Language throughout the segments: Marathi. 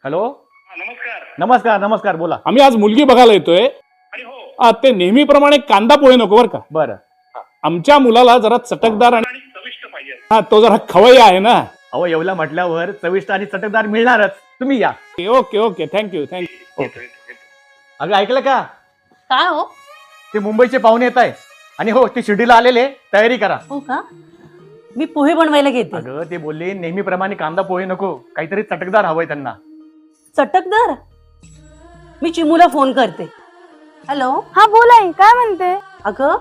हॅलो. नमस्कार. नमस्कार नमस्कार बोला. आम्ही आज मुलगी बघायला येतोय. आणि हो, ते नेहमीप्रमाणे कांदा पोहे नको बरं का. बरं. आमच्या मुलाला जरा चटकदार आणि आणि चविष्ट पाहिजे. तो जरा खवय्या आहे ना. अहो येवला म्हटल्यावर चविष्ट आणि चटकदार मिळणारच. तुम्ही या. Okay okay thank you thank you. येतो, येतो, येतो. अगं ऐकलं का? काय हो? ते मुंबईचे पाहुणे येत आहे आणि हो ते शिर्डीला आलेले, तयारी करा. हो का? मी पोहे बनवायला घेते. अगं ते बोलले नेहमीप्रमाणे कांदा पोहे नको, काहीतरी चटकदार हवंय त्यांना. चटकदार. मी चिमूला फोन करते. हॅलो. हा बोला, काय म्हणते? अगं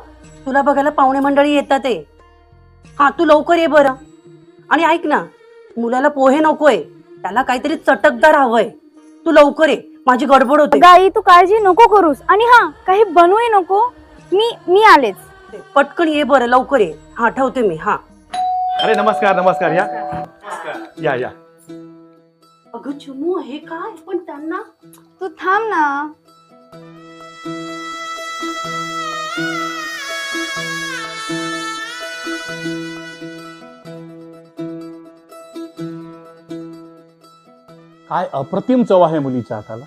तुला बघायला पाहुणे मंडळी येतात ते. हा तू लवकर ये बरं. आणि ऐक ना, मुलाला पोहे नकोय, त्याला काहीतरी चटकदार हवंय. तू लवकर ये, माझी गडबड होते. गाई तू काळजी नको करूस. आणि हा काही बनवूही नको. मी आलेच. पटकन ये बरं, लवकर ये. हा ठेवते मी. हा. अरे नमस्कार नमस्कार. या या या. अगं चिमू हे काय पण त्यांना. तू थांब ना. काय अप्रतिम चव आहे मुलीच्या हाताला.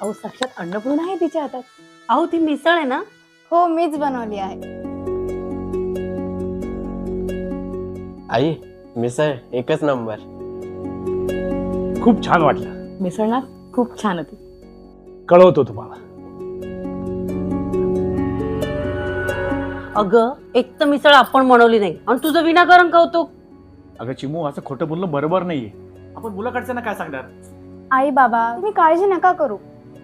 अहो साक्षात अन्नपूर्णा आहे तिच्या हातात. अहो ती मिसळ आहे ना. हो मीच बनवली आहे. आई मिसळ एकच नंबर. खूप छान वाटलं. मिसळ ना खूप छान होती. कळवतो तुम्हाला. अगं एक तर मिसळ आपण बनवली नाही आणि तुझं विनाकारण कौतुक. अगं चिमू असं खोटं बोलणं बरोबर नाहीये. आपण मुलाकडच्यांना काय सांगणार? आई बाबा तुम्ही काळजी नका करू.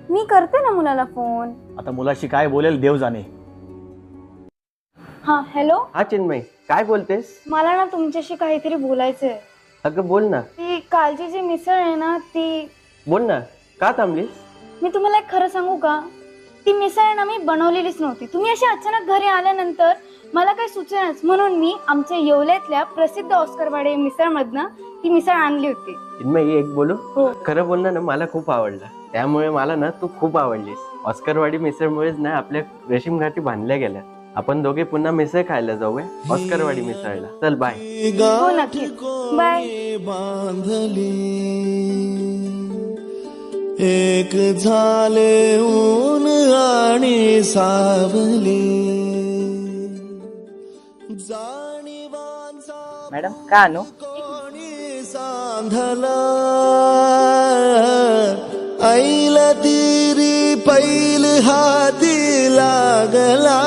मी करते ना मुलाला फोन. आता मुलाशी काय बोलेल देव जाणे. हा हॅलो. हा चिन्मय काय बोलतेस? मला ना तुमच्याशी काहीतरी बोलायचंय. अगं बोल ना. ती कालची जी मिसळ आहे ना ती. बोल ना का थांबलीस? मी तुम्हाला एक खरं सांगू का? ती मिसळ आहे ना मी बनवलेलीच नव्हती. तुम्ही अशी अचानक घरी आल्यानंतर मला काही सुचेनाच म्हणून मी आमच्या येवल्यातल्या प्रसिद्ध ऑस्करवाडी मिसळ मधनं ती मिसळ आणली होती. चिन्मय एक बोलू? हो. खरं बोलणं ना मला खूप आवडलं. त्यामुळे मला ना तू खूप आवडलीस. ऑस्करवाडी मिसळमुळेच ना आपल्या रेशीम घाटी बांधल्या गेल्या. आपण दोघे पुन्हा मिसळ खायला जाऊया ऑस्करवाडी मिसळला. चल बाय. हो नक्की बाय. बांधली एक झाले ऊन आणि सावली जाणीवांचा मॅडम का आणू? कोणी सांधला ऐल तिरी पैल हाती लागला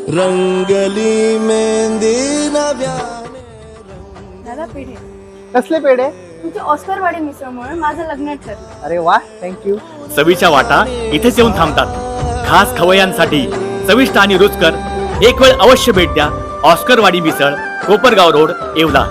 रंगली मेहंदी नव्याने. दादा पेढे. कसले पेढे? तुमची ऑस्करवाडी मिसळमुळे माझं लग्न ठरलं. अरे वा थँक्यू. चवीच्या वाटा इथेच येऊन थांबतात. खास खवय्यांसाठी चविष्ट आणि रुचकर एक वेळ अवश्य भेट द्या. ऑस्करवाडी मिसळ, कोपरगाव रोड, येवला.